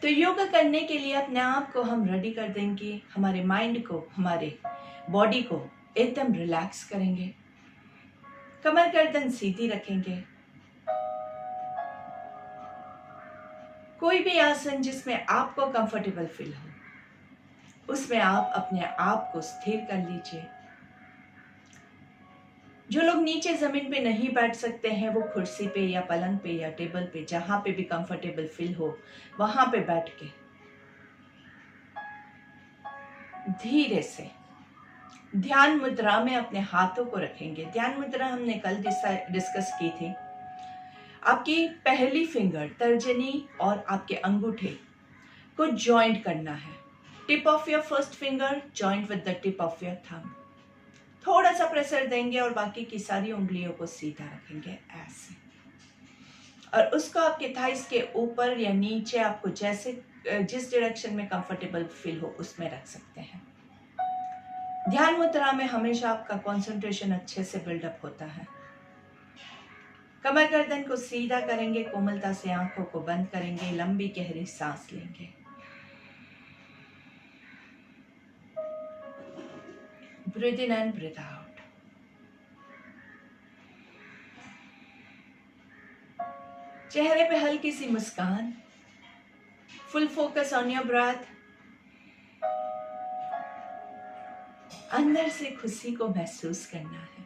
तो योगा करने के लिए अपने आप को हम रेडी कर देंगे, हमारे माइंड को, हमारे बॉडी को एकदम रिलैक्स करेंगे, कमर गर्दन सीधी रखेंगे। कोई भी आसन जिसमें आपको कंफर्टेबल फील हो उसमें आप अपने आप को स्थिर कर लीजिए। जो लोग नीचे जमीन पे नहीं बैठ सकते हैं वो कुर्सी पे या पलंग पे या टेबल पे, जहां पे भी कंफर्टेबल फील हो वहां पे बैठ के धीरे से ध्यान मुद्रा में अपने हाथों को रखेंगे। ध्यान मुद्रा हमने कल डिस्कस की थी। आपकी पहली फिंगर, तर्जनी और आपके अंगूठे को जॉइंट करना है। Tip of your first finger joint with the tip of your thumb. थोड़ा सा प्रेशर देंगे और बाकी की सारी उंगलियों को सीधा रखेंगे ऐसे, और उसको आपके थाइस के ऊपर या नीचे, आपको जैसे जिस डायरेक्शन में कंफर्टेबल फील हो उसमें रख सकते हैं। ध्यान मुद्रा में हमेशा आपका कंसंट्रेशन अच्छे से बिल्डअप होता है। कमर गर्दन को सीधा करेंगे, कोमलता से आंखों को बंद करेंगे, लंबी गहरी सांस लेंगे। Breathe in and breathe out. चेहरे पे हल्की सी मुस्कान, full focus on your breath. अंदर से खुशी को महसूस करना है।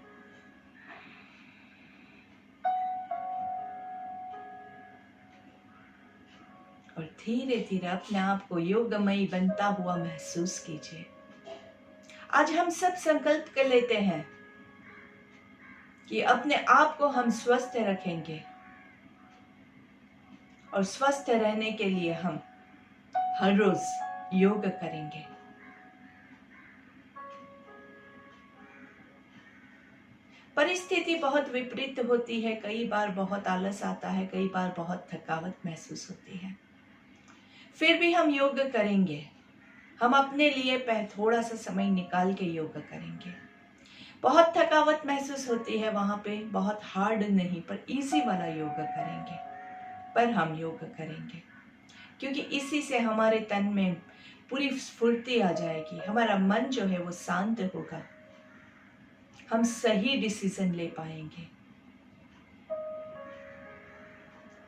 और धीरे धीरे अपने आप को योगमयी बनता हुआ महसूस कीजिए। आज हम सब संकल्प कर लेते हैं कि अपने आप को हम स्वस्थ रखेंगे, और स्वस्थ रहने के लिए हम हर रोज योग करेंगे। परिस्थिति बहुत विपरीत होती है, कई बार बहुत आलस आता है, कई बार बहुत थकावट महसूस होती है, फिर भी हम योग करेंगे। हम अपने लिए थोड़ा सा समय निकाल के योग करेंगे। बहुत थकावट महसूस होती है, वहां पे बहुत हार्ड नहीं पर इजी वाला योग करेंगे, पर हम योग करेंगे क्योंकि इसी से हमारे तन में पूरी स्फूर्ति आ जाएगी। हमारा मन जो है वो शांत होगा, हम सही डिसीजन ले पाएंगे।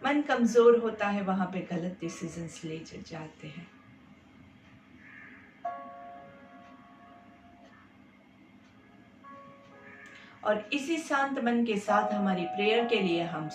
मन कमजोर होता है, वहां पे गलत डिसीजंस ले जाते हैं। और इसी शांत मन के साथ हमारी प्रेयर के लिए हम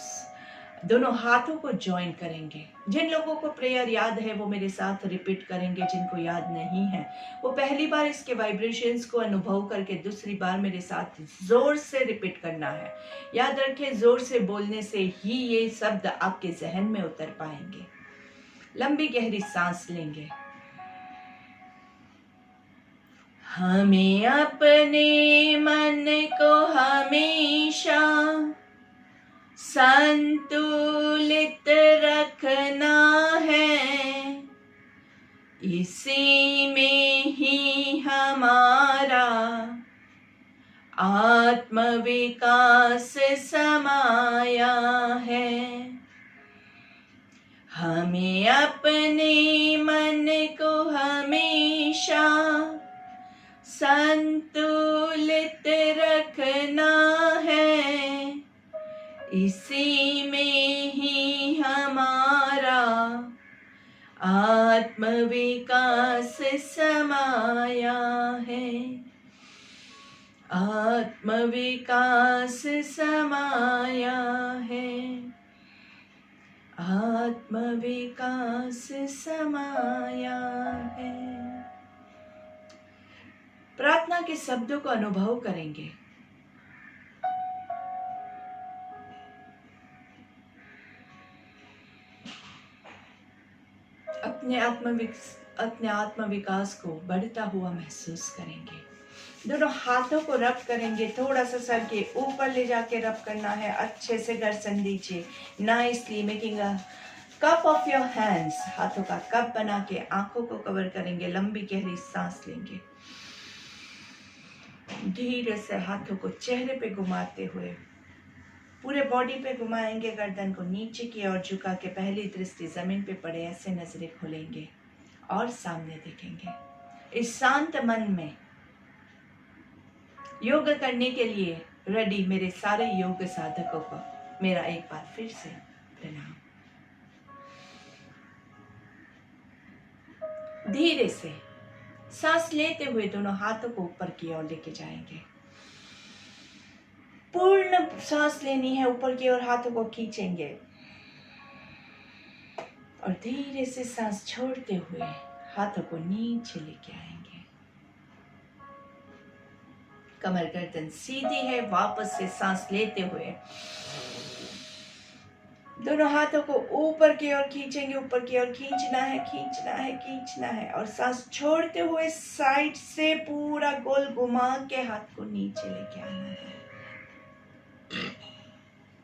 दोनों हाथों को ज्वाइन करेंगे। जिन लोगों को प्रेयर याद है वो मेरे साथ रिपीट करेंगे, जिनको याद नहीं है वो पहली बार इसके वाइब्रेशंस को अनुभव करके दूसरी बार मेरे साथ जोर से रिपीट करना है। याद रखें, जोर से बोलने से ही ये शब्द आपके जहन में उतर पाएंगे। लंबी गहरी सांस लेंगे। हमें अपने मन को हमेशा संतुलित रखना है, इसी में ही हमारा आत्मविकास समाया है। हमें अपने मन को हमेशा संतुलित रखना है, इसी में ही हमारा आत्मविकास समाया है। आत्मविकास समाया है। आत्मविकास समाया है। प्रार्थना के शब्दों को अनुभव करेंगे। अपने आत्मविकास को बढ़ता हुआ महसूस करेंगे। दोनों हाथों को रब करेंगे, थोड़ा सा सर के ऊपर ले जाके रब करना है। अच्छे से गर्दन दीजिए, nicely making a cup of your hands. हाथों का कप बना के आंखों को कवर करेंगे। लंबी गहरी सांस लेंगे। धीरे से हाथों को चेहरे पे घुमाते हुए पूरे बॉडी पे घुमाएंगे, गर्दन को नीचे की ओर झुका के पहली दृष्टि जमीन पे पड़े ऐसे नजरें खोलेंगे और सामने देखेंगे। इस शांत मन में योग करने के लिए रेडी मेरे सारे योग साधकों को मेरा एक बार फिर से प्रणाम। धीरे से सांस लेते हुए दोनों हाथों को ऊपर की ओर लेके जाएंगे। पूर्ण सांस लेनी है, ऊपर की ओर हाथों को खींचेंगे और धीरे से सांस छोड़ते हुए हाथों को नीचे लेके आएंगे। कमर गर्दन सीधी है। वापस से सांस लेते हुए दोनों हाथों को ऊपर की ओर खींचेंगे, ऊपर की ओर खींचना है, खींचना है, खींचना है और सांस छोड़ते हुए साइड से पूरा गोल घुमा के हाथ को नीचे लेके आना है।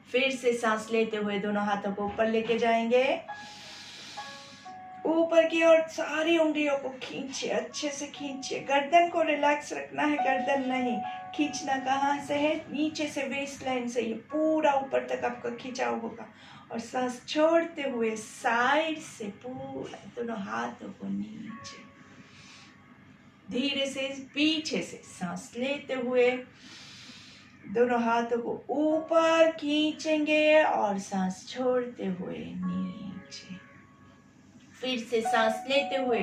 फिर से सांस लेते हुए दोनों हाथों को ऊपर लेके जाएंगे, ऊपर की ओर सारी उंगलियों को खींचे, अच्छे से खींचे। गर्दन को रिलैक्स रखना है, गर्दन नहीं। खींचना कहाँ से है? नीचे से, वेस्ट लाइन से ये पूरा ऊपर तक आपका खिंचाव होगा और सांस छोड़ते हुए साइड से पूरा दोनों हाथों को नीचे, धीरे से पीछे से सांस लेते हुए दोनों हाथों को ऊपर खींचेंगे और सांस छोड़ते हुए नीचे। फिर से सांस लेते हुए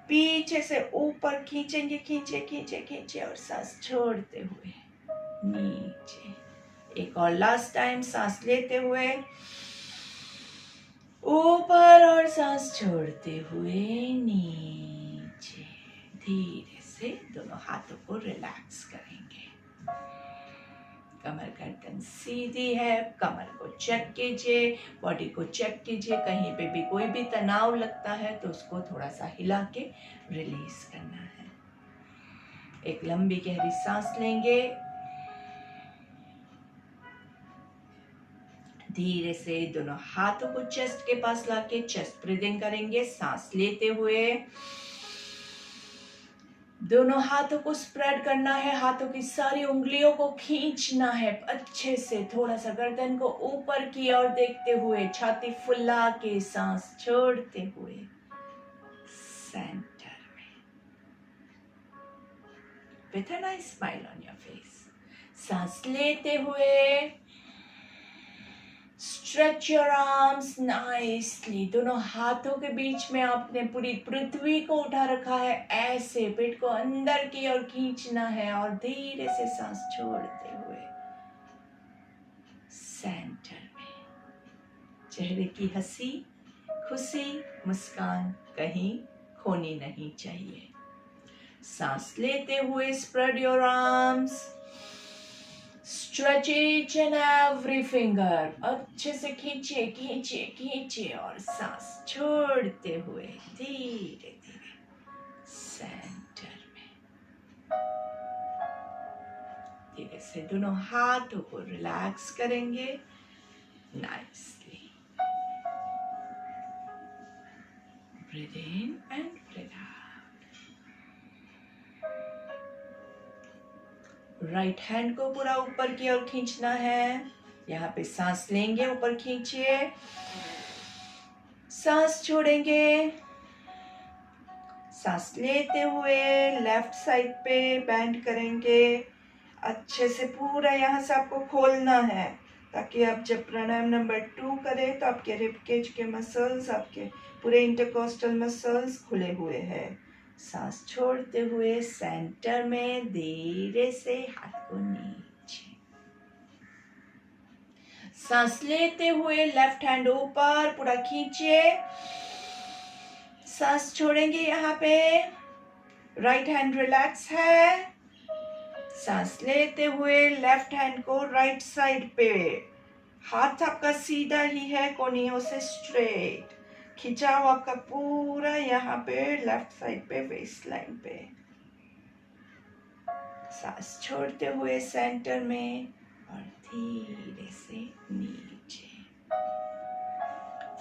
पीछे से ऊपर खींचेंगे, खींचे खींचे खींचे और सांस छोड़ते हुए नीचे। एक और लास्ट टाइम, सांस लेते हुए ऊपर और सांस छोड़ते हुए नीचे। धीरे से दोनों हाथों को रिलैक्स करेंगे। कमर गर्दन सीधी है। कमर को चेक कीजिए, बॉडी को चेक कीजिए। कहीं पे भी कोई भी तनाव लगता है तो उसको थोड़ा सा हिला के रिलीज करना है। एक लंबी गहरी सांस लेंगे। धीरे से दोनों हाथों को चेस्ट के पास लाके चेस्ट ब्रीदिंग करेंगे। सांस लेते हुए दोनों हाथों को स्प्रेड करना है, हाथों की सारी उंगलियों को खींचना है अच्छे से। थोड़ा सा गर्दन को ऊपर की ओर देखते हुए छाती फुला के सांस छोड़ते हुए सेंटर में, with a nice smile on your face। सांस लेते हुए स्ट्रेच योर आर्म्स नाइसली। दोनों हाथों के बीच में आपने पूरी पृथ्वी को उठा रखा है ऐसे। पेट को अंदर की ओर खींचना है और धीरे से सांस छोड़ते हुए सेंटर में। चेहरे की हंसी, खुशी, मुस्कान कहीं खोनी नहीं चाहिए। सांस लेते हुए spread your arms, stretch each and every finger. अच्छे से खींचे खींचे खींचे और सांस छोड़ते हुए धीरे धीरे सेंटर में। धीरे से दोनों हाथों को रिलैक्स करेंगे nicely. Breathe in and breathe out. Right hand को पूरा ऊपर की ओर खींचना है। यहाँ पे सांस लेंगे, ऊपर खींचिए, सांस छोड़ेंगे। सांस लेते हुए लेफ्ट साइड पे बैंड करेंगे। अच्छे से पूरा यहाँ से आपको खोलना है ताकि आप जब प्राणायाम नंबर 2 करें तो आपके रिब केज के मसल्स, आपके पूरे इंटरकोस्टल मसल्स खुले हुए हैं। सांस छोड़ते हुए सेंटर में धीरे से हाथ को नीचे। सांस लेते हुए लेफ्ट हैंड ऊपर पूरा खींचिए। सांस छोड़ेंगे यहाँ पे, राइट हैंड रिलैक्स है। सांस लेते हुए लेफ्ट हैंड को राइट साइड पे, हाथ आपका सीधा ही है, कोहनियों से स्ट्रेट। खिंचाव आपका पूरा यहाँ पे लेफ्ट साइड पे, वेस्ट लाइन पे। सांस छोड़ते हुए सेंटर में और धीरे से नीचे।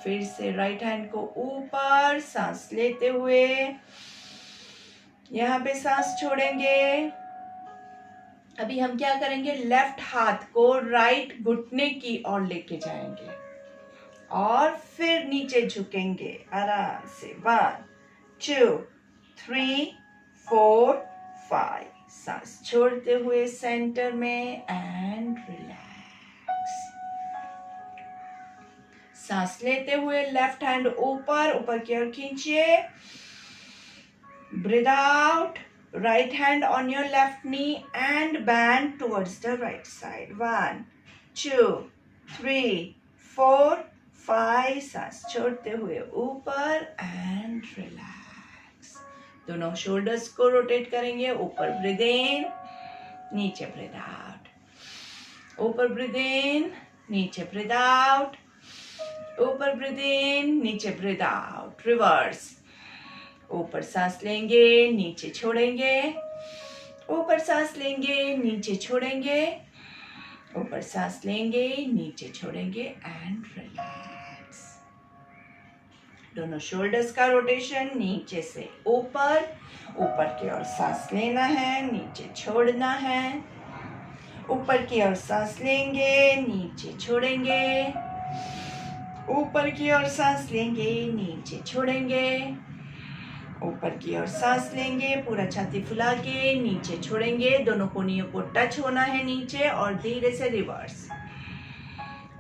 फिर से राइट हैंड को ऊपर, सांस लेते हुए यहाँ पे सांस छोड़ेंगे। अभी हम क्या करेंगे, लेफ्ट हाथ को राइट घुटने की ओर लेके जाएंगे और फिर नीचे झुकेंगे आराम से। 1 2 3 4 5। सांस छोड़ते हुए सेंटर में एंड रिलैक्स। सांस लेते हुए लेफ्ट हैंड ऊपर ऊपर की ओर खींचिए। Breathe out, right hand on your left knee and bend towards the right side. 1 2 3 4 5। सांस छोड़ते हुए ऊपर एंड रिलैक्स। दोनों शोल्डर्स को रोटेट करेंगे। ऊपर ब्रीथ इन, नीचे ब्रीथ आउट। ऊपर ब्रीथ इन, नीचे ब्रीथ आउट। ऊपर ब्रीथ इन, नीचे ब्रीथ आउट। रिवर्स। ऊपर सांस लेंगे, नीचे छोड़ेंगे। ऊपर सांस लेंगे, नीचे छोड़ेंगे। ऊपर सांस लेंगे, नीचे छोड़ेंगे एंड रिलैक्स। दोनों शोल्डर्स का रोटेशन नीचे से ऊपर, ऊपर की ओर सांस लेना है, नीचे छोड़ना है। ऊपर की ओर सांस लेंगे, नीचे छोड़ेंगे। ऊपर की ओर सांस लेंगे, नीचे छोड़ेंगे। ऊपर की ओर सांस लेंगे, पूरा छाती फुला के नीचे छोड़ेंगे। दोनों कोनियों को टच होना है नीचे और धीरे से रिवर्स।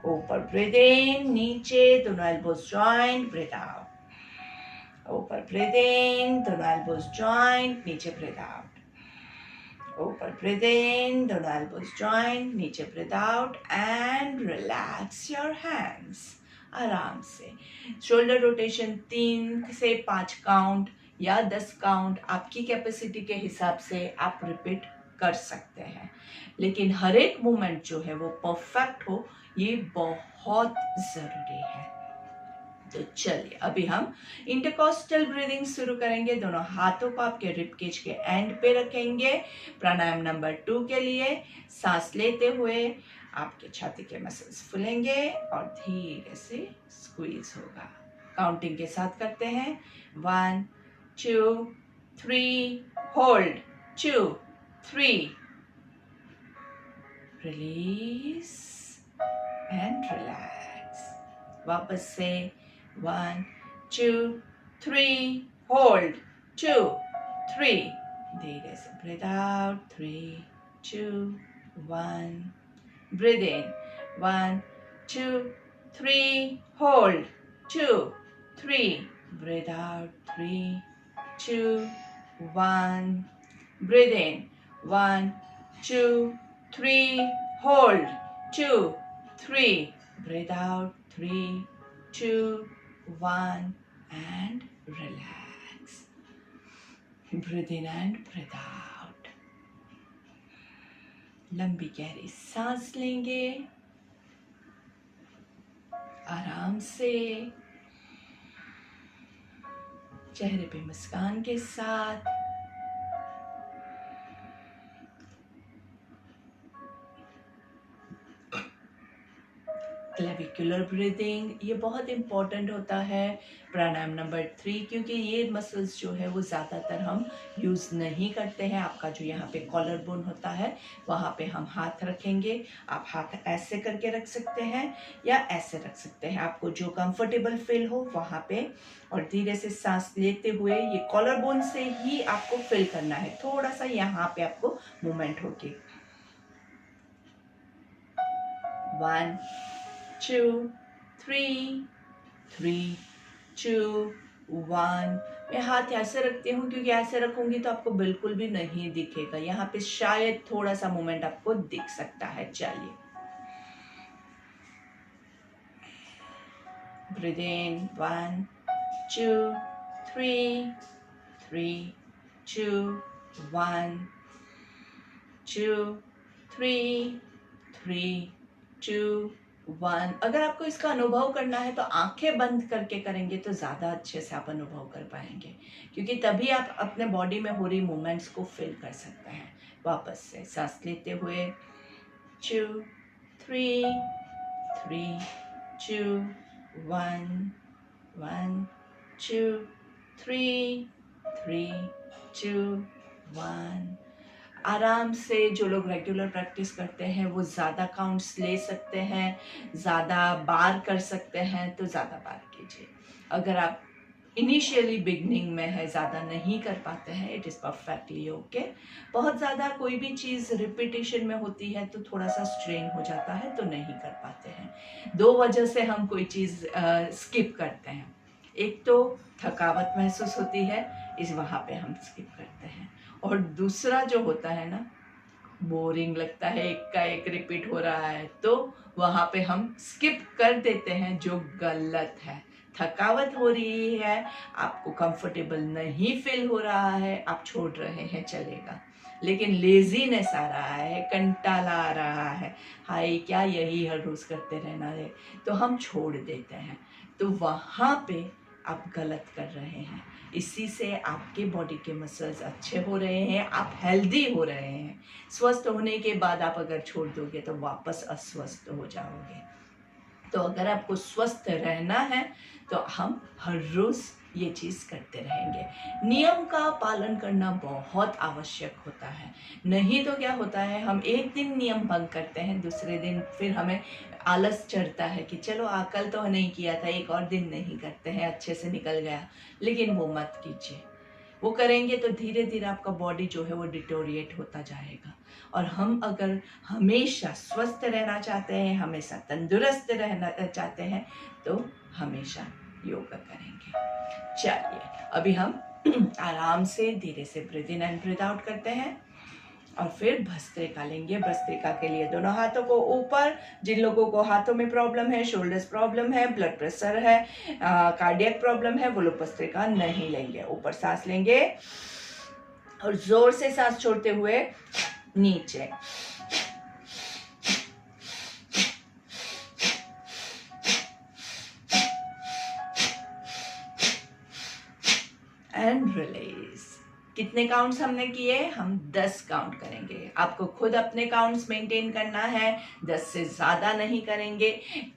ऊपर ब्रीथ इन, नीचे दोनों एल्बोज जॉइंट, ब्रीथ आउट। ऊपर ब्रीथ इन, दोनों एल्बोज जॉइंट, नीचे ब्रीथ आउट। ऊपर ब्रीथ इन, दोनों एल्बोज जॉइंट, नीचे breathe out and relax your hands. आराम से शोल्डर रोटेशन 3 से 5 काउंट या 10 काउंट आपकी कैपेसिटी के हिसाब से आप रिपीट कर सकते हैं, लेकिन हर एक मूवमेंट जो है वो परफेक्ट हो, ये बहुत जरूरी है। तो चलिए अभी हम इंटरकॉस्टल ब्रीदिंग शुरू करेंगे। दोनों हाथों को आपके रिब केज के एंड पे रखेंगे। प्राणायाम नंबर 2 के लिए सांस लेते हुए आपके छाती के मसल्स फूलेंगे और धीरे से स्क्वीज होगा। काउंटिंग के साथ करते हैं। 1 2 3, होल्ड 2 3, रिलीज एंड रिलैक्स। वापस से 1 2 3, होल्ड 2 3, धीरे से breathe out 3 2 1, breathe in 1 2 3, hold 2 3, breathe out 3 2 1, breathe in 1 2 3, hold 2 3, breathe out 3 2 1 and relax. Breathe in and breathe out. लंबी गहरी सांस लेंगे आराम से, चेहरे पे मुस्कान के साथ। क्लेविकुलर ब्रीदिंग ये बहुत इम्पॉर्टेंट होता है प्राणायाम नंबर 3, क्योंकि ये मसल्स जो है वो ज़्यादातर हम यूज़ नहीं करते हैं। आपका जो यहाँ पे कॉलर बोन होता है वहाँ पे हम हाथ रखेंगे। आप हाथ ऐसे करके रख सकते हैं या ऐसे रख सकते हैं, आपको जो कंफर्टेबल फील हो वहाँ पे। और धीरे से सांस लेते हुए ये कॉलर बोन से ही आपको फील करना है, थोड़ा सा यहाँ पे आपको मूवमेंट होगी। 1 2 3 3 2 1। मैं हाथ ऐसे रखती हूँ क्योंकि ऐसे रखूंगी तो आपको बिल्कुल भी नहीं दिखेगा, यहाँ पे शायद थोड़ा सा मूवमेंट आपको दिख सकता है। चलिए ब्रीथ इन 1 2 3 3 2 1 2 3 3 2 1। अगर आपको इसका अनुभव करना है तो आंखें बंद करके करेंगे तो ज़्यादा अच्छे से आप अनुभव कर पाएंगे, क्योंकि तभी आप अपने बॉडी में हो रही मूवमेंट्स को फील कर सकते हैं। वापस से सांस लेते हुए 2 3 3 2 1 1 2 3 3 2 1। आराम से जो लोग रेगुलर प्रैक्टिस करते हैं वो ज़्यादा काउंट्स ले सकते हैं, ज़्यादा बार कर सकते हैं तो ज़्यादा बार कीजिए। अगर आप इनिशियली बिगनिंग में है, ज़्यादा नहीं कर पाते हैं, इट इज़ परफेक्टली ओके। बहुत ज़्यादा कोई भी चीज़ रिपीटेशन में होती है तो थोड़ा सा स्ट्रेन हो जाता है तो नहीं कर पाते हैं। दो वजह से हम कोई चीज़ स्किप करते हैं। एक तो थकावट महसूस होती है, इस वहाँ पे हम स्किप करते हैं, और दूसरा जो होता है ना, बोरिंग लगता है, एक का एक रिपीट हो रहा है तो वहाँ पे हम स्किप कर देते हैं, जो गलत है। थकावट हो रही है, आपको कंफर्टेबल नहीं फील हो रहा है, आप छोड़ रहे हैं, चलेगा। लेकिन लेजीनेस आ रहा है, कंटाला आ रहा है, हाय क्या यही हर रोज करते रहना है, तो हम छोड़ देते हैं। तो वहाँ पे आप गलत कर रहे हैं। इसी से आपके बॉडी के मसल्स अच्छे हो रहे हैं, आप हेल्दी हो रहे हैं। स्वस्थ होने के बाद आप अगर छोड़ दोगे तो वापस अस्वस्थ हो जाओगे। तो अगर आपको स्वस्थ रहना है तो हम हर रोज ये चीज़ करते रहेंगे। नियम का पालन करना बहुत आवश्यक होता है, नहीं तो क्या होता है, हम एक दिन नियम भंग करते हैं, दूसरे दिन फिर हमें आलस चढ़ता है कि चलो कल तो नहीं किया था, एक और दिन नहीं करते हैं, अच्छे से निकल गया। लेकिन वो मत कीजिए। वो करेंगे तो धीरे धीरे आपका बॉडी जो है वो डिटोरिएट होता जाएगा। और हम अगर हमेशा स्वस्थ रहना चाहते हैं, हमेशा तंदुरुस्त रहना चाहते हैं, तो हमेशा योगा करेंगे। चलिए अभी हम आराम से धीरे से breathe in and breathe out करते हैं, और फिर भस्त्रिका लेंगे। भस्त्रिका के लिए दोनों हाथों को ऊपर, जिन लोगों को हाथों में प्रॉब्लम है, शोल्डर्स प्रॉब्लम है, ब्लड प्रेशर है, कार्डियक प्रॉब्लम है, वो लोग भस्त्रिका नहीं लेंगे। ऊपर सांस लेंगे और जोर से सांस छोड़ते हुए नीचे। And release. कितने काउंट्स हमने किए? हम 10 काउंट करेंगे। आपको खुद अपने काउंट्स मेंटेन करना है, 10 से ज़्यादा नहीं करेंगे।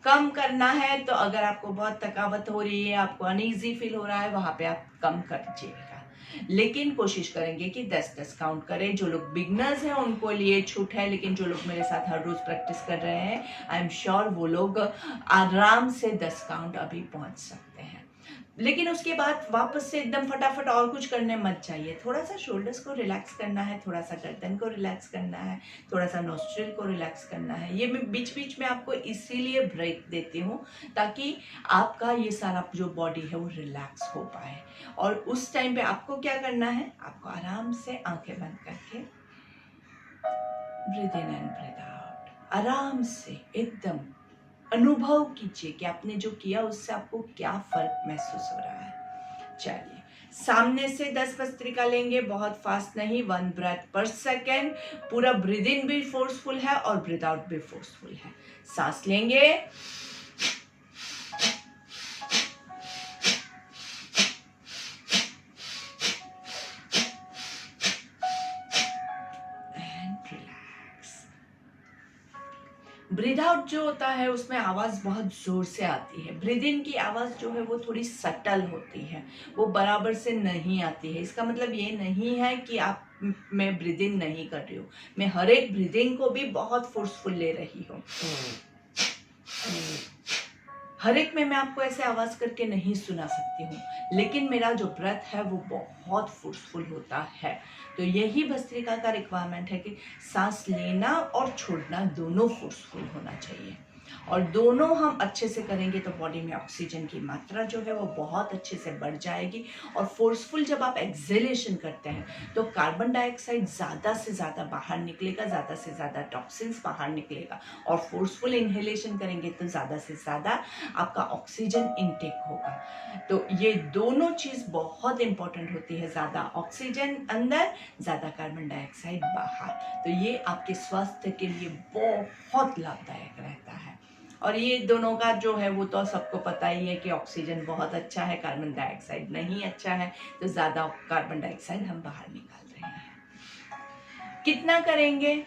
कम करना है तो अगर आपको बहुत थकावट हो रही है, आपको अनईजी फील हो रहा है, वहाँ पे आप कम करिएगा। लेकिन कोशिश करेंगे कि 10-10 काउंट करें। जो लोग बिगनर्स हैं उनको लिए छूट है, लेकिन जो लोग मेरे साथ हर रोज प्रैक्टिस कर रहे हैं, आई एम श्योर वो लोग आराम से 10 काउंट अभी पहुंच सकते हैं। लेकिन उसके बाद वापस से एकदम फटाफट और कुछ करने मत चाहिए। थोड़ा सा शोल्डर्स को रिलैक्स करना है, थोड़ा सा गर्दन को रिलैक्स करना है, थोड़ा सा नोस्ट्रिल को रिलैक्स करना है। ये मैं बीच बीच में आपको इसीलिए ब्रेक देती हूँ ताकि आपका ये सारा जो बॉडी है वो रिलैक्स हो पाए। और उस टाइम पे आपको क्या करना है, आपको आराम से आंखें बंद करके breathe in and breathe out, आराम से एकदम अनुभव कीजिए कि आपने जो किया उससे आपको क्या फर्क महसूस हो रहा है। चलिए सामने से 10 भस्त्रिका लेंगे, बहुत फास्ट नहीं, 1 ब्रेथ पर सेकेंड। पूरा ब्रीथ इन भी फोर्सफुल है और ब्रीथ आउट भी फोर्सफुल है। सांस लेंगे, ब्रीथ आउट जो होता है उसमें आवाज़ बहुत ज़ोर से आती है। ब्रीथ इन की आवाज़ जो है वो थोड़ी सटल होती है, वो बराबर से नहीं आती है। इसका मतलब ये नहीं है कि आप मैं ब्रीथ इन नहीं कर रही हूँ, मैं हर एक ब्रीदिंग को भी बहुत फोर्सफुल ले रही हूँ। हर एक में मैं आपको ऐसे आवाज़ करके नहीं सुना सकती हूँ, लेकिन मेरा जो ब्रेथ है वो बहुत फोर्सफुल होता है। तो यही भस्त्रिका का रिक्वायरमेंट है कि सांस लेना और छोड़ना दोनों फोर्सफुल होना चाहिए, और दोनों हम अच्छे से करेंगे तो बॉडी में ऑक्सीजन की मात्रा जो है वो बहुत अच्छे से बढ़ जाएगी। और फोर्सफुल जब आप एक्सहेलेशन करते हैं तो कार्बन डाइऑक्साइड ज़्यादा से ज़्यादा बाहर निकलेगा, ज़्यादा से ज़्यादा टॉक्सिन्स बाहर निकलेगा। और फोर्सफुल इनहेलेशन करेंगे तो ज़्यादा से ज़्यादा आपका ऑक्सीजन इनटेक होगा। तो ये दोनों चीज़ बहुत इंपॉर्टेंट होती है, ज़्यादा ऑक्सीजन अंदर, ज़्यादा कार्बन डाइऑक्साइड बाहर। तो ये आपके स्वास्थ्य के लिए बहुत लाभदायक रहता है। और ये दोनों का जो है वो तो सबको पता ही है कि ऑक्सीजन बहुत अच्छा है, कार्बन डाइऑक्साइड नहीं अच्छा है, तो ज़्यादा कार्बन डाइऑक्साइड हम बाहर निकाल रहे हैं। कितना करेंगे?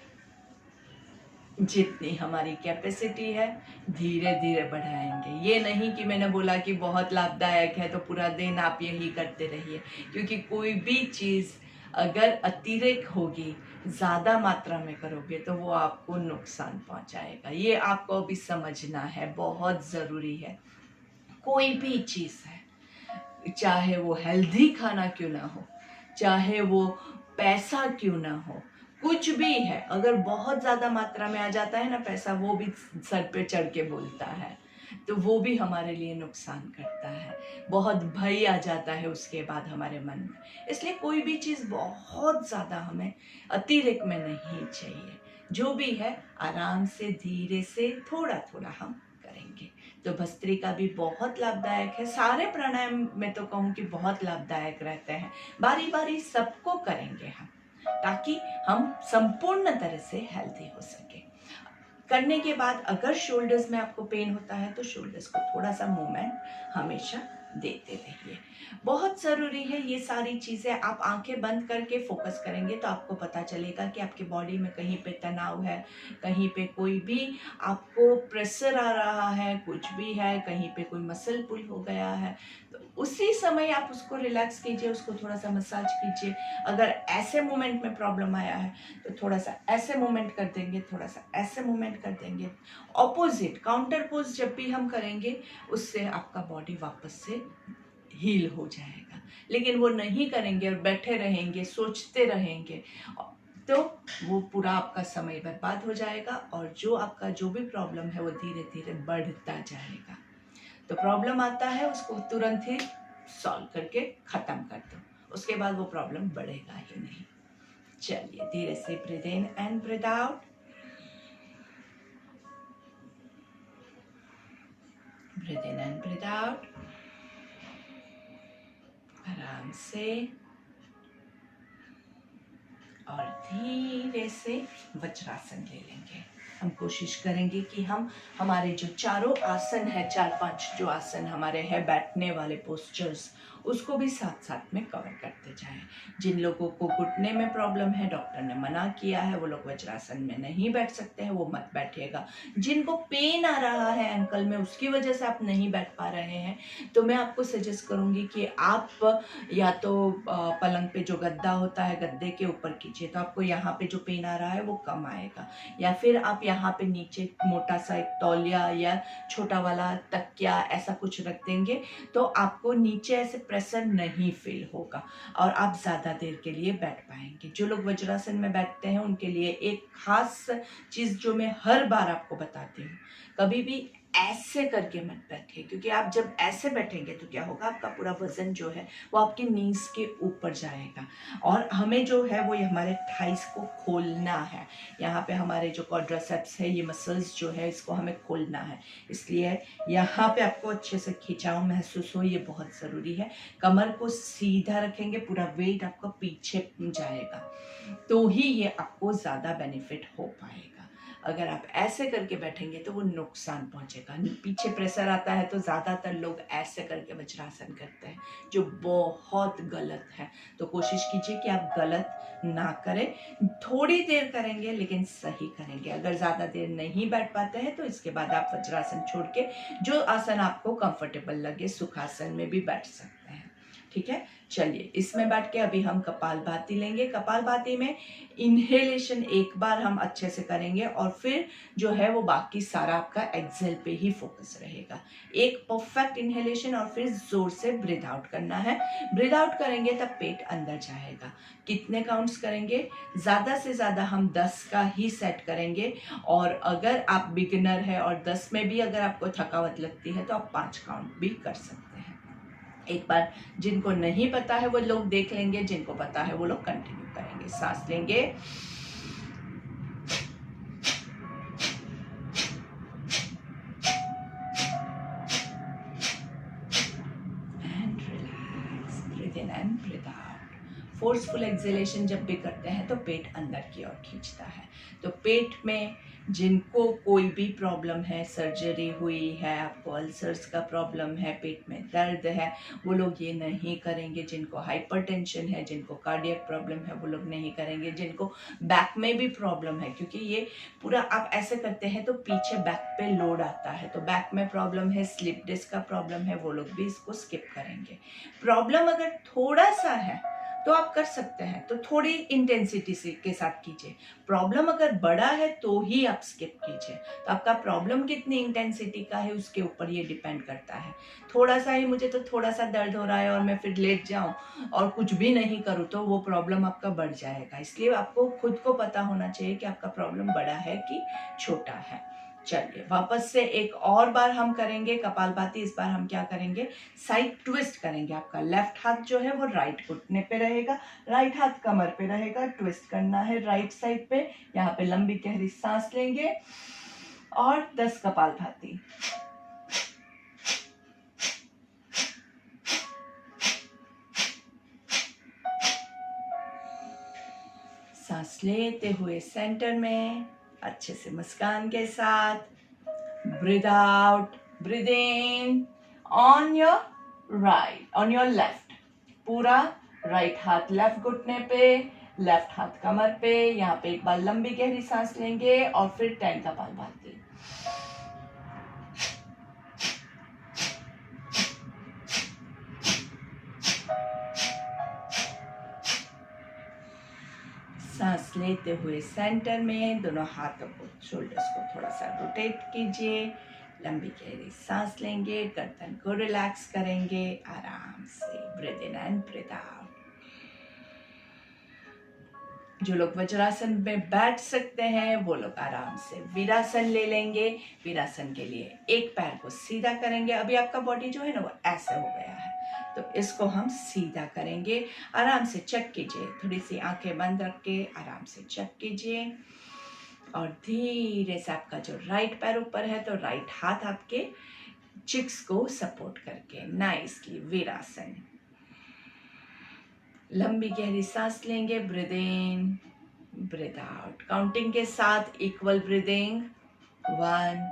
जितनी हमारी कैपेसिटी है, धीरे धीरे बढ़ाएंगे। ये नहीं कि मैंने बोला कि बहुत लाभदायक है तो पूरा दिन आप यही करते रहिए, क्योंकि कोई भी चीज़ अगर अतिरेक होगी, ज़्यादा मात्रा में करोगे तो वो आपको नुकसान पहुंचाएगा। ये आपको अभी समझना है, बहुत ज़रूरी है। कोई भी चीज़ है, चाहे वो हेल्दी खाना क्यों ना हो, चाहे वो पैसा क्यों ना हो, कुछ भी है, अगर बहुत ज़्यादा मात्रा में आ जाता है ना पैसा, वो भी सर पे चढ़ के बोलता है, तो वो भी हमारे लिए नुकसान करता है। बहुत भय आ जाता है उसके बाद हमारे मन में। इसलिए कोई भी चीज़ बहुत ज़्यादा हमें अतिरेक में नहीं चाहिए। जो भी है आराम से, धीरे से, थोड़ा थोड़ा हम करेंगे। तो भस्त्रिका भी बहुत लाभदायक है। सारे प्राणायाम मैं तो कहूँ कि बहुत लाभदायक रहते हैं। बारी बारी सबको करेंगे हम, ताकि हम संपूर्ण तरह से हेल्दी हो सके। करने के बाद अगर शोल्डर्स में आपको पेन होता है तो शोल्डर्स को थोड़ा सा मूवमेंट हमेशा देते रहिए। बहुत ज़रूरी है ये सारी चीज़ें। आप आंखें बंद करके फोकस करेंगे तो आपको पता चलेगा कि आपके बॉडी में कहीं पे तनाव है, कहीं पे कोई भी आपको प्रेशर आ रहा है, कुछ भी है, कहीं पे कोई मसल पुल हो गया है, तो उसी समय आप उसको रिलैक्स कीजिए, उसको थोड़ा सा मसाज कीजिए। अगर ऐसे मोमेंट में प्रॉब्लम आया है तो थोड़ा सा ऐसे मूवमेंट कर देंगे, थोड़ा सा ऐसे मूवमेंट कर देंगे। ऑपोजिट काउंटर पोज जब भी हम करेंगे, उससे आपका बॉडी वापस से हील हो जाएगा। लेकिन वो नहीं करेंगे और बैठे रहेंगे, सोचते रहेंगे, तो वो पूरा आपका समय बर्बाद हो जाएगा और जो आपका जो भी प्रॉब्लम है वो धीरे धीरे बढ़ता जाएगा। तो प्रॉब्लम आता है, उसको तुरंत ही सॉल्व करके ख़त्म कर दो, उसके बाद वो प्रॉब्लम बढ़ेगा ही नहीं। चलिए धीरे से breathe in and breathe out. Breathe in and breathe out. आराम से और धीरे से वज्रासन ले लेंगे। हम कोशिश करेंगे कि हम हमारे जो चारों आसन है, 4-5 जो आसन हमारे हैं बैठने वाले पोस्चर्स, उसको भी साथ साथ में कवर करते जाएं। जिन लोगों को घुटने में प्रॉब्लम है, डॉक्टर ने मना किया है, वो लोग वज्रासन में नहीं बैठ सकते हैं, वो मत बैठिएगा। जिनको पेन आ रहा है एंकल में, उसकी वजह से आप नहीं बैठ पा रहे हैं, तो मैं आपको सजेस्ट करूंगी कि आप या तो पलंग पे जो गद्दा होता है, गद्दे के ऊपर कीजिए, तो आपको यहाँ पे जो पेन आ रहा है वो कम आएगा। या फिर आप यहाँ पे नीचे मोटा सा एक तौलिया या छोटा वाला तकिया ऐसा कुछ रख देंगे, तो आपको नीचे ऐसे प्रेशर नहीं फील होगा और आप ज़्यादा देर के लिए बैठ पाएंगे। जो लोग वज्रासन में बैठते हैं उनके लिए एक खास चीज़ जो मैं हर बार आपको बताती हूँ, कभी भी ऐसे करके मत बैठिए, क्योंकि आप जब ऐसे बैठेंगे तो क्या होगा, आपका पूरा वजन जो है वो आपके नीज के ऊपर जाएगा और हमें जो है वो हमारे थाइस को खोलना है। यहाँ पे हमारे जो क्वाड्रिसेप्स है, ये मसल्स जो है, इसको हमें खोलना है। इसलिए यहाँ पे आपको अच्छे से खिंचाव महसूस हो, ये बहुत ज़रूरी है। कमर को सीधा रखेंगे, पूरा वेट आपका पीछे जाएगा, तो ही ये आपको ज़्यादा बेनिफिट हो पाएगा। अगर आप ऐसे करके बैठेंगे तो वो नुकसान पहुंचेगा। पीछे प्रेशर आता है तो ज़्यादातर लोग ऐसे करके वज्रासन करते हैं, जो बहुत गलत है। तो कोशिश कीजिए कि आप गलत ना करें, थोड़ी देर करेंगे लेकिन सही करेंगे। अगर ज़्यादा देर नहीं बैठ पाते हैं तो इसके बाद आप वज्रासन छोड़ के जो आसन आपको कंफर्टेबल लगे, सुखासन में भी बैठ सकते हैं। ठीक है, चलिए इसमें बैठ के अभी हम कपालभाति लेंगे। कपालभाति में इनहेलेशन एक बार हम अच्छे से करेंगे और फिर जो है वो बाकी सारा आपका एक्सेल पे ही फोकस रहेगा। एक परफेक्ट इनहेलेशन और फिर जोर से ब्रीथ आउट करना है। ब्रीथ आउट करेंगे तब पेट अंदर जाएगा। कितने काउंट्स करेंगे? ज़्यादा से ज़्यादा हम 10 का ही सेट करेंगे, और अगर आप बिगिनर है और 10 में भी अगर आपको थकावट लगती है तो आप 5 काउंट भी कर सकते हैं। एक बार जिनको नहीं पता है वो लोग देख लेंगे, जिनको पता है वो लोग कंटिन्यू करेंगे। सांस लेंगे and relax, breathe in and breathe out. Forceful exhalation जब भी करते हैं तो पेट अंदर की ओर खींचता है। तो पेट में जिनको कोई भी प्रॉब्लम है, सर्जरी हुई है, आपको अल्सर्स का प्रॉब्लम है, पेट में दर्द है, वो लोग ये नहीं करेंगे। जिनको हाइपरटेंशन है, जिनको कार्डियक प्रॉब्लम है, वो लोग नहीं करेंगे। जिनको बैक में भी प्रॉब्लम है, क्योंकि ये पूरा आप ऐसे करते हैं तो पीछे बैक पे लोड आता है, तो बैक में प्रॉब्लम है, स्लिप डिस्क का प्रॉब्लम है, वो लोग भी इसको स्किप करेंगे। प्रॉब्लम अगर थोड़ा सा है तो आप कर सकते हैं, तो थोड़ी इंटेंसिटी से के साथ कीजिए। प्रॉब्लम अगर बड़ा है तो ही आप स्किप कीजिए। तो आपका प्रॉब्लम कितनी इंटेंसिटी का है उसके ऊपर ये डिपेंड करता है। थोड़ा सा ही मुझे तो थोड़ा सा दर्द हो रहा है और मैं फिर लेट जाऊं और कुछ भी नहीं करूं तो वो प्रॉब्लम आपका बढ़ जाएगा। इसलिए आपको खुद को पता होना चाहिए कि आपका प्रॉब्लम बड़ा है कि छोटा है। चलिए वापस से एक और बार हम करेंगे कपालभाति। इस बार हम क्या करेंगे, साइड ट्विस्ट करेंगे। आपका लेफ्ट हाथ जो है वो राइट घुटने पे रहेगा, राइट हाथ कमर पे रहेगा। ट्विस्ट करना है राइट साइड पे। यहाँ पे लंबी गहरी सांस लेंगे और 10 कपालभाति। सांस लेते हुए सेंटर में अच्छे से मुस्कान के साथ, breathe out, breathe in on your right, on your left. पूरा राइट हाथ लेफ्ट घुटने पे, लेफ्ट हाथ कमर पे। यहाँ पे एक बार लंबी गहरी सांस लेंगे और फिर 10 कपालभाति। सांस लेते हुए सेंटर में दोनों हाथों को, शोल्डर्स को थोड़ा सा रोटेट कीजिए। लंबी गहरी सांस लेंगे, गर्दन को रिलैक्स करेंगे आराम से। Breathe in and breathe out. जो लोग वज्रासन में बैठ सकते हैं वो लोग आराम से वीरासन ले लेंगे। वीरासन के लिए एक पैर को सीधा करेंगे। अभी आपका बॉडी जो है ना वो ऐसे हो गया है, तो इसको हम सीधा करेंगे। आराम से चेक कीजिए, थोड़ी सी आंखें बंद रख के आराम से चेक कीजिए। और धीरे से आपका जो राइट पैर ऊपर है तो राइट हाथ आपके चिक्स को सपोर्ट करके नाइसली वीरासन। लंबी गहरी सांस लेंगे, ब्रीथ इन ब्रीथ आउट। काउंटिंग के साथ equal breathing, 1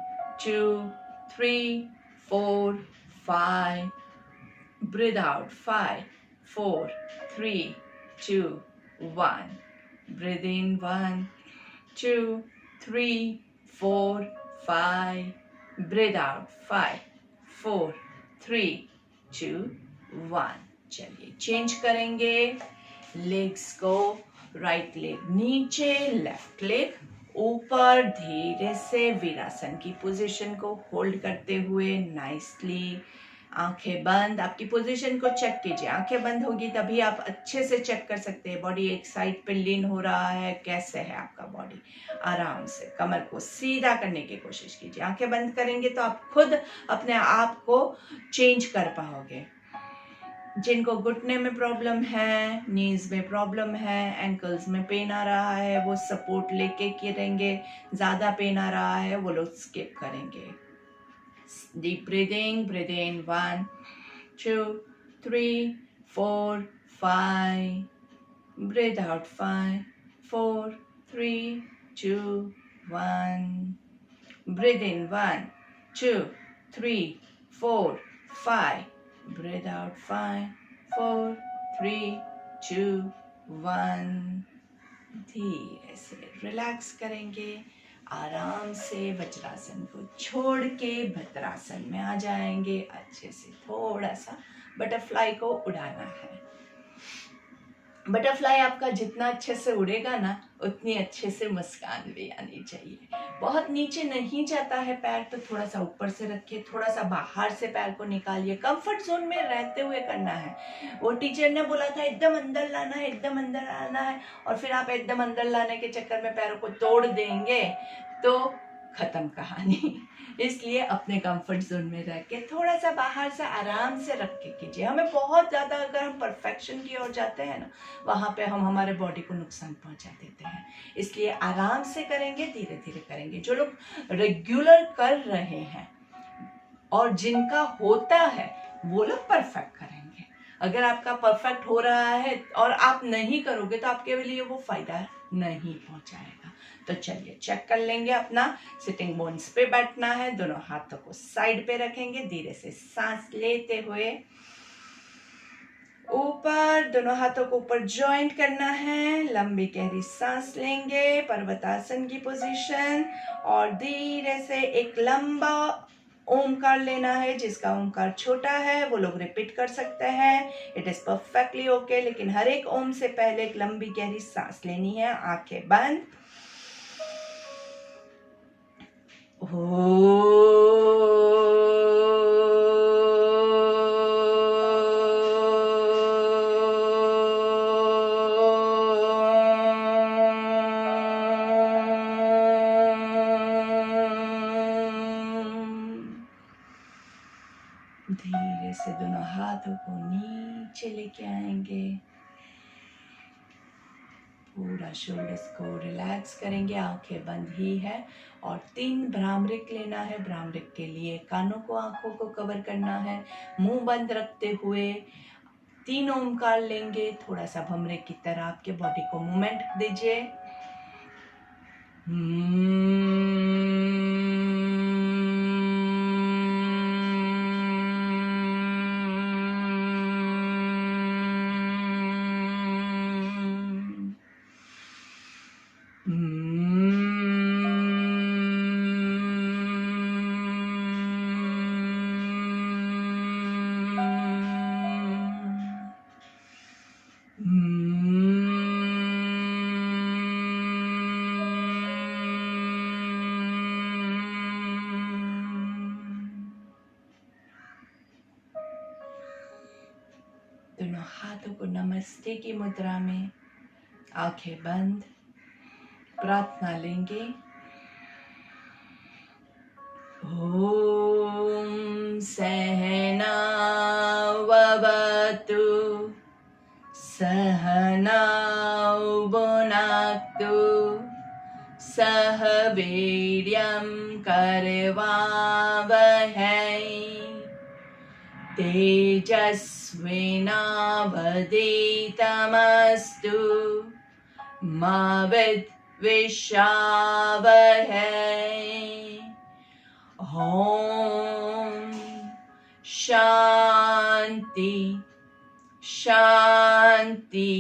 2 3 4 5। Breathe out, 5 4 3 2 1. Breathe in, 1 2 3 4 5. Breathe out, 5 4 3 2 1. चलिए चेंज करेंगे लेग्स को। राइट लेग नीचे, लेफ्ट लेग ऊपर। धीरे से वीरासन की पोजीशन को होल्ड करते हुए नाइसली आंखें बंद। आपकी पोजीशन को चेक कीजिए, आंखें बंद होगी तभी आप अच्छे से चेक कर सकते हैं बॉडी एक साइड पे लीन हो रहा है, कैसे है आपका बॉडी। आराम से कमर को सीधा करने की कोशिश कीजिए। आंखें बंद करेंगे तो आप खुद अपने आप को चेंज कर पाओगे। जिनको घुटने में प्रॉब्लम है, नीज में प्रॉब्लम है, एंकल्स में पेन आ रहा है, वो सपोर्ट लेके करेंगे। ज्यादा पेन आ रहा है वो लोग स्किप करेंगे। Deep breathing, breathe in, 1 2 3 4 5. Breathe out, 5 4 3 2 1. Breathe in, 1 2 3 4 5. Breathe out, 5 4 3 2 1. धीरे से रिलैक्स करेंगे। आराम से वज्रासन को छोड़ के भद्रासन में आ जाएंगे। अच्छे से थोड़ा सा बटरफ्लाई को उड़ाना है। बटरफ्लाई आपका जितना अच्छे से उड़ेगा ना उतनी अच्छे से मुस्कान भी आनी चाहिए। बहुत नीचे नहीं जाता है पैर तो थोड़ा सा ऊपर से रखिए, थोड़ा सा बाहर से पैर को निकालिए। कंफर्ट जोन में रहते हुए करना है। वो टीचर ने बोला था एकदम अंदर लाना है, एकदम अंदर आना है, और फिर आप एकदम अंदर लाने के चक्कर में पैरों को तोड़ देंगे तो खत्म कहानी। इसलिए अपने कंफर्ट जोन में रह के थोड़ा सा बाहर से आराम से रख के कीजिए। हमें बहुत ज़्यादा अगर हम परफेक्शन की ओर जाते हैं ना, वहाँ पे हम हमारे बॉडी को नुकसान पहुँचा देते हैं। इसलिए आराम से करेंगे, धीरे धीरे करेंगे। जो लोग रेगुलर कर रहे हैं और जिनका होता है वो लोग परफेक्ट करेंगे। अगर आपका परफेक्ट हो रहा है और आप नहीं करोगे तो आपके लिए वो फायदा नहीं पहुंचाएगा। तो चलिए चेक कर लेंगे अपना। सिटिंग बोन्स पे बैठना है, दोनों हाथों को साइड पे रखेंगे। धीरे से सांस लेते हुए ऊपर, दोनों हाथों को ऊपर जॉइंट करना है। लंबी गहरी सांस लेंगे, पर्वतासन की पोजीशन, और धीरे से एक लंबा ओमकार लेना है। जिसका ओमकार छोटा है वो लोग रिपीट कर सकते हैं, इट इज परफेक्टली ओके। लेकिन हर एक ओम से पहले एक लंबी गहरी सांस लेनी है, आंखें बंद। धीरे से दोनों हाथों को नीचे लेके आएंगे, पूरा शोल्डर्स को रिलैक्स करेंगे, आंखें बंद ही है। और 3 भ्रामरिक लेना है। भ्रामरिक के लिए कानों को, आंखों को कवर करना है, मुंह बंद रखते हुए 3 ओमकार लेंगे। थोड़ा सा भ्रमरिक की तरह आपके बॉडी को मूवमेंट दीजिए। दोनों हाथों को नमस्ते की मुद्रा में, आंखें बंद, प्रार्थना लेंगे। ओम सहना ववतु सहना भुनक्तु सह वीर्यं करवावहै तेजस्विनावधीतमस्तु मा विद्विषावहै। ओम शांति शांति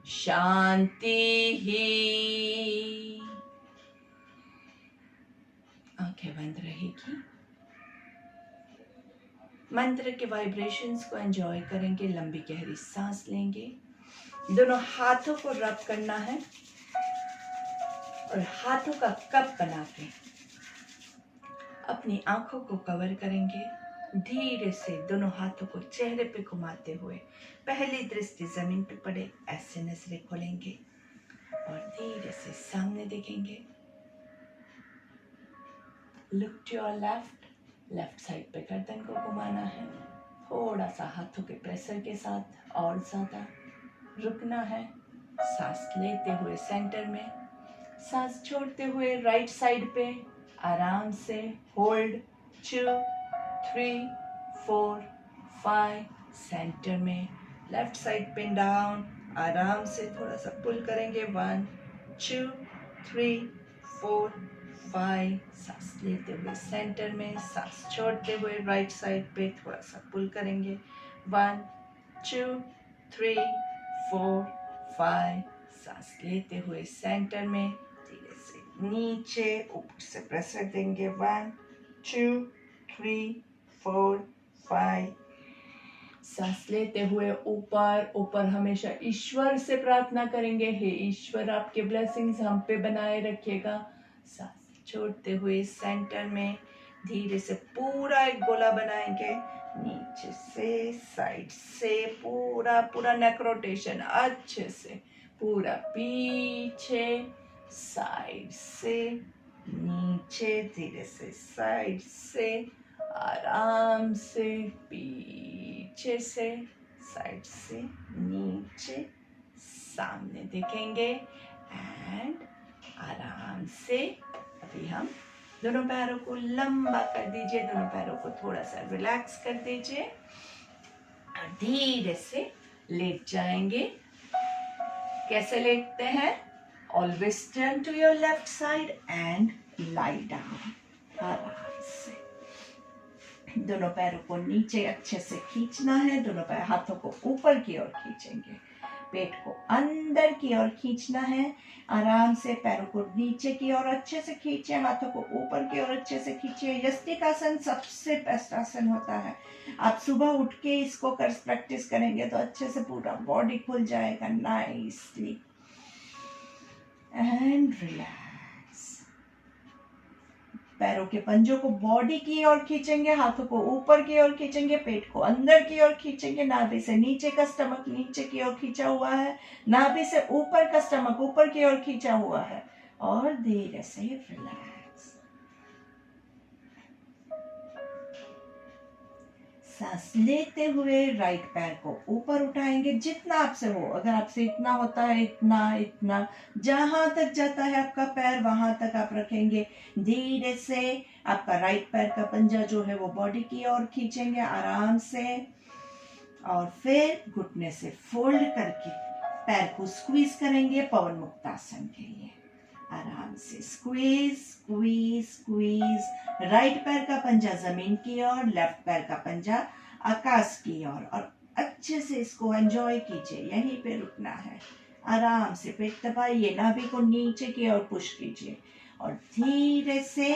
शांति ही। आंखें बंद रहेगी। मंत्र के वाइब्रेशंस को एंजॉय करेंगे। लंबी गहरी सांस लेंगे। दोनों हाथों को रब करना है और हाथों का कप बना के अपनी आंखों को कवर करेंगे। धीरे से दोनों हाथों को चेहरे पे घुमाते हुए पहली दृष्टि जमीन पे पड़े ऐसे नजरें खोलेंगे और धीरे से सामने देखेंगे। Look to your left side पे गर्दन को घुमाना है। थोड़ा सा हाथों के प्रेशर के साथ और ज्यादा रुकना है। सांस लेते हुए सेंटर में, सांस छोड़ते हुए राइट साइड पे आराम से होल्ड 2 3 4 5 सेंटर में। लेफ्ट साइड पे डाउन, आराम से थोड़ा सा पुल करेंगे। 1 2 3 4 5। सांस लेते हुए सेंटर में, सांस छोड़ते हुए राइट साइड पे थोड़ा सा पुल करेंगे। 1 2 3 4 5। सांस लेते हुए सेंटर में, धीरे से नीचे ऊपर से प्रेशर देंगे। 1 2 3 4 5। सांस लेते हुए ऊपर हमेशा ईश्वर से प्रार्थना करेंगे, हे ईश्वर आपके ब्लेसिंग्स हम पे बनाए रखिएगा। सांस छोड़ते हुए सेंटर में धीरे से पूरा एक गोला बनाएंगे। नीचे से साइड से पूरा नेक रोटेशन अच्छे से, पूरा पीछे साइड से नीचे, धीरे से साइड से आराम से, पीछे से साइड से नीचे, सामने देखेंगे एंड आराम से। अभी हम दोनों पैरों को लंबा कर दीजिए, दोनों पैरों को थोड़ा सा रिलैक्स कर दीजिए और धीरे से लेट जाएंगे। कैसे लेटते हैं? Always turn to your left side and lie down. आराम से दोनों पैरों को नीचे अच्छे से खींचना है। दोनों पैर हाथों को ऊपर की ओर खींचेंगे। पेट को अंदर की ओर खींचना है, आराम से पैरों को नीचे की ओर अच्छे से खींचे, हाथों को ऊपर की ओर अच्छे से खींचे। यस्तिकासन सबसे बेस्ट आसन होता है। आप सुबह उठ के इसको प्रैक्टिस करेंगे तो अच्छे से पूरा बॉडी खुल जाएगा नाइसली। And relax. पैरों के पंजों को बॉडी की ओर खींचेंगे, हाथों को ऊपर की ओर खींचेंगे, पेट को अंदर की ओर खींचेंगे। नाभि से नीचे का स्टमक नीचे की ओर खींचा हुआ है, नाभि से ऊपर का स्टमक ऊपर की ओर खींचा हुआ है। और धीरे से रिलैक्स। सांस लेते हुए राइट पैर को ऊपर उठाएंगे जितना आपसे हो। अगर आपसे इतना होता है, इतना जहां तक जाता है आपका पैर वहां तक आप रखेंगे। धीरे से आपका राइट पैर का पंजा जो है वो बॉडी की ओर खींचेंगे आराम से, और फिर घुटने से फोल्ड करके पैर को स्क्वीज करेंगे पवन मुक्तासन के लिए। आराम से स्क्वीज स्क्वीज स्क्वीज। राइट पैर का पंजा जमीन की ओर, लेफ्ट पैर का पंजा आकाश की ओर, और अच्छे से इसको एंजॉय कीजिए। यहीं पे रुकना है। आराम से पेट दबाइए, नाभि को नीचे की ओर पुश कीजिए, और धीरे से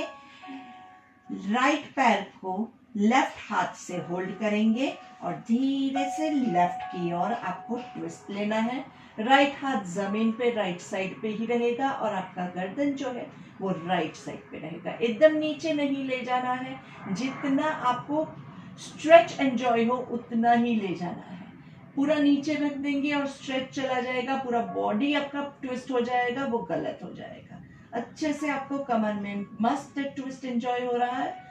राइट पैर को लेफ्ट हाथ से होल्ड करेंगे और धीरे से लेफ्ट की ओर आपको ट्विस्ट लेना है। राइट हाथ जमीन पे राइट साइड पे ही रहेगा और आपका गर्दन जो है वो राइट साइड पे रहेगा। एकदम नीचे नहीं ले जाना है, जितना आपको स्ट्रेच एंजॉय हो उतना ही ले जाना है। पूरा नीचे रख देंगे और स्ट्रेच चला जाएगा, पूरा बॉडी आपका ट्विस्ट हो जाएगा, वो गलत हो जाएगा। अच्छे से आपको कमर में मस्त ट्विस्ट एंजॉय हो रहा है,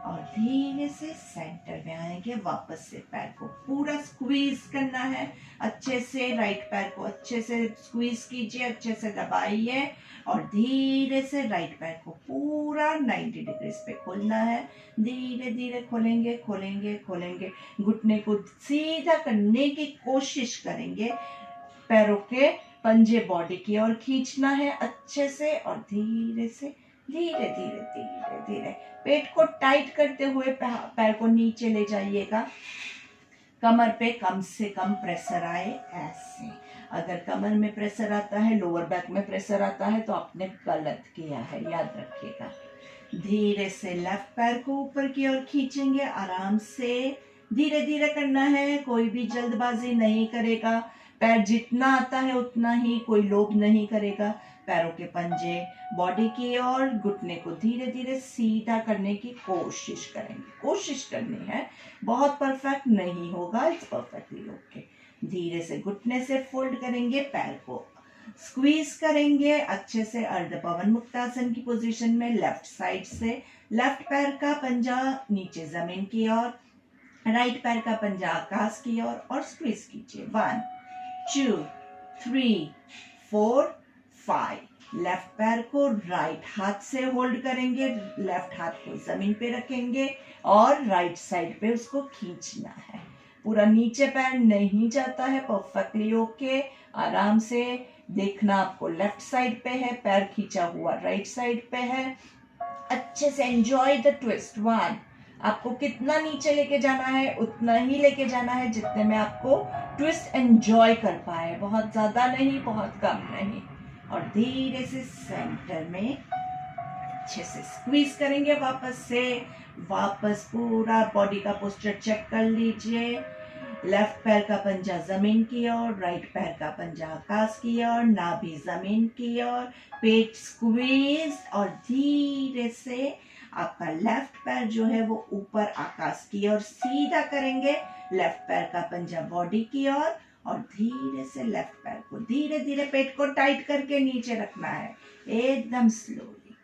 और धीरे से सेंटर में आएंगे। वापस से पैर को पूरा स्क्वीज करना है अच्छे से। राइट पैर को अच्छे से स्क्वीज कीजिए, अच्छे से दबाइए, और धीरे से राइट पैर को पूरा 90 डिग्रीज पे खोलना है। धीरे धीरे खोलेंगे खोलेंगे खोलेंगे। घुटने को सीधा करने की कोशिश करेंगे। पैरों के पंजे बॉडी की ओर खींचना है अच्छे से, और धीरे से धीरे धीरे धीरे धीरे पेट को टाइट करते हुए पैर को नीचे ले जाइएगा। कमर पे कम से कम प्रेशर आए ऐसे। अगर कमर में प्रेशर आता है, लोअर बैक में प्रेशर आता है, तो आपने गलत किया है, याद रखिएगा। धीरे से लेफ्ट पैर को ऊपर की ओर खींचेंगे आराम से। धीरे धीरे करना है, कोई भी जल्दबाजी नहीं करेगा। पैर जितना आता है उतना ही, कोई लोभ नहीं करेगा। पैरों के पंजे बॉडी की ओर, घुटने को धीरे धीरे सीधा करने की कोशिश करेंगे। कोशिश करनी है, बहुत परफेक्ट नहीं होगा, इट्स परफेक्टली ओके। धीरे से घुटने से फोल्ड करेंगे, पैर को स्क्वीज करेंगे अच्छे से अर्ध पवन मुक्तासन की पोजीशन में। लेफ्ट साइड से लेफ्ट पैर का पंजा नीचे जमीन की ओर, राइट पैर का पंजा आकाश की ओर, और स्क्वीज कीजिए। 1 2 3 4 5। लेफ्ट पैर को राइट हाथ से होल्ड करेंगे, लेफ्ट हाथ को जमीन पे रखेंगे और राइट साइड पे उसको खींचना है। पूरा नीचे पैर नहीं जाता है, परफेक्टली ओके। आराम से देखना, आपको लेफ्ट साइड पे है, पैर खींचा हुआ राइट साइड पे है। अच्छे से एंजॉय द ट्विस्ट। 1, आपको कितना नीचे लेके जाना है उतना ही लेके जाना है जितने में आपको ट्विस्ट एंजॉय कर पाए, बहुत ज्यादा नहीं, बहुत कम नहीं। और धीरे से सेंटर में अच्छे से स्क्वीज करेंगे। वापस पूरा बॉडी का पोस्चर चेक कर लीजिए। लेफ्ट पैर का पंजा जमीन की ओर, राइट पैर का पंजा आकाश की ओर, नाभि जमीन की ओर, पेट स्क्वीज, और धीरे से आपका लेफ्ट पैर जो है वो ऊपर आकाश की ओर सीधा करेंगे। लेफ्ट पैर का पंजा बॉडी की ओर, और धीरे से लेफ्ट पैर को धीरे धीरे पेट को टाइट करके नीचे रखना है, एकदम स्लोली।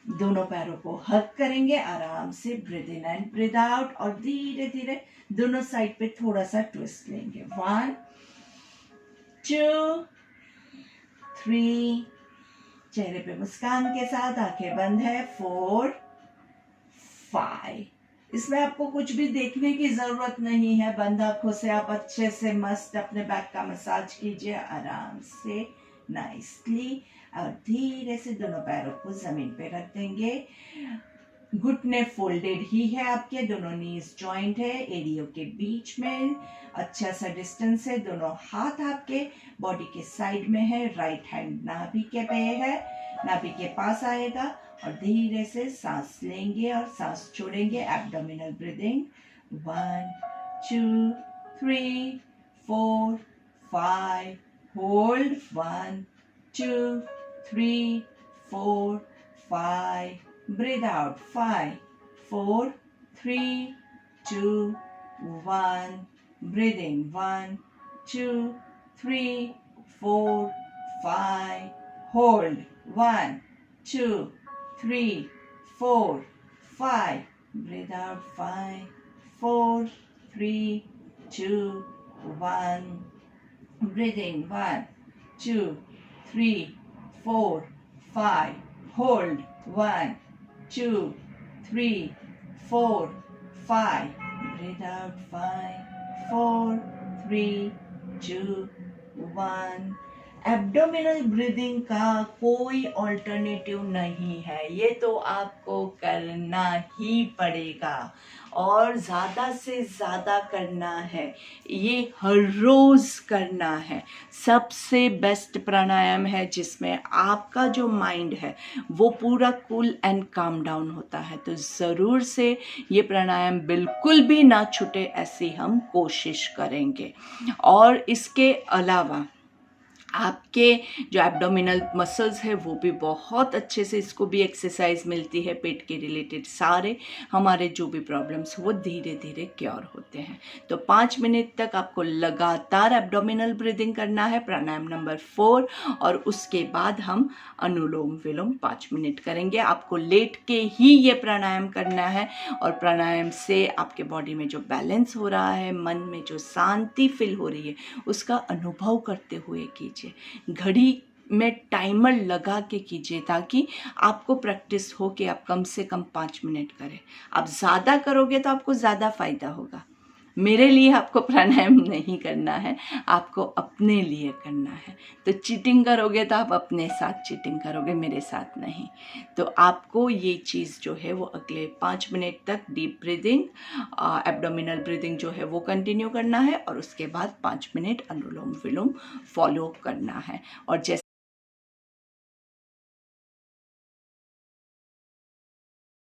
दोनों पैरों को हग करेंगे आराम से, breathe in and breathe out, और धीरे धीरे दोनों साइड पे थोड़ा सा ट्विस्ट लेंगे। 1 2 3, चेहरे पे मुस्कान के साथ, आंखें बंद है। 4 5। इसमें आपको कुछ भी देखने की जरूरत नहीं है, बंद आंखों से आप अच्छे से मस्त अपने बैक का मसाज कीजिए आराम से, नाइसली। और धीरे से दोनों पैरों को जमीन पे रख देंगे। घुटने फोल्डेड ही है आपके, दोनों नीज जॉइंट है, एडियो के बीच में अच्छा सा डिस्टेंस है, दोनों हाथ आपके बॉडी के साइड में है, राइट हैंड नाभि के पे है, नाभि के पास आएगा और धीरे से सांस लेंगे और सांस छोड़ेंगे। Abdominal breathing 1 2 3 4 5, hold 1 2 3 4 5, breathe out 5 4 3 2 1, breathing 1 2 3 4 5, hold 1 2 3 4 5, breathe out 5 4 3 2 1, breathing 1 2 3 4 5, hold 1 2 3 4 5, breathe out 5 4 3 2 1। Abdominal breathing का कोई ऑल्टरनेटिव नहीं है, ये तो आपको करना ही पड़ेगा और ज़्यादा से ज़्यादा करना है, ये हर रोज़ करना है। सबसे बेस्ट प्राणायाम है जिसमें आपका जो माइंड है वो पूरा कूल एंड काम डाउन होता है। तो ज़रूर से ये प्राणायाम बिल्कुल भी ना छूटे, ऐसी हम कोशिश करेंगे। और इसके अलावा आपके जो एब्डोमिनल मसल्स है वो भी बहुत अच्छे से, इसको भी एक्सरसाइज मिलती है, पेट के रिलेटेड सारे हमारे जो भी प्रॉब्लम्स वो धीरे धीरे क्योर होते हैं। तो 5 मिनट तक आपको लगातार एब्डोमिनल ब्रीदिंग करना है, प्राणायाम नंबर 4, और उसके बाद हम अनुलोम विलोम 5 मिनट करेंगे। आपको लेट के ही ये प्राणायाम करना है और प्राणायाम से आपके बॉडी में जो बैलेंस हो रहा है, मन में जो शांति फील हो रही है, उसका अनुभव करते हुए कीजिए। घड़ी में टाइमर लगा के कीजिए ताकि आपको प्रैक्टिस हो कि आप कम से कम 5 मिनट करें। आप ज़्यादा करोगे तो आपको ज़्यादा फायदा होगा। मेरे लिए आपको प्राणायाम नहीं करना है, आपको अपने लिए करना है। तो चीटिंग करोगे तो आप अपने साथ चीटिंग करोगे, मेरे साथ नहीं। तो आपको ये चीज़ जो है वो अगले 5 मिनट तक डीप ब्रीदिंग, एब्डोमिनल ब्रीदिंग जो है वो कंटिन्यू करना है और उसके बाद 5 मिनट अनुलोम विलोम फॉलो करना है। और जैसे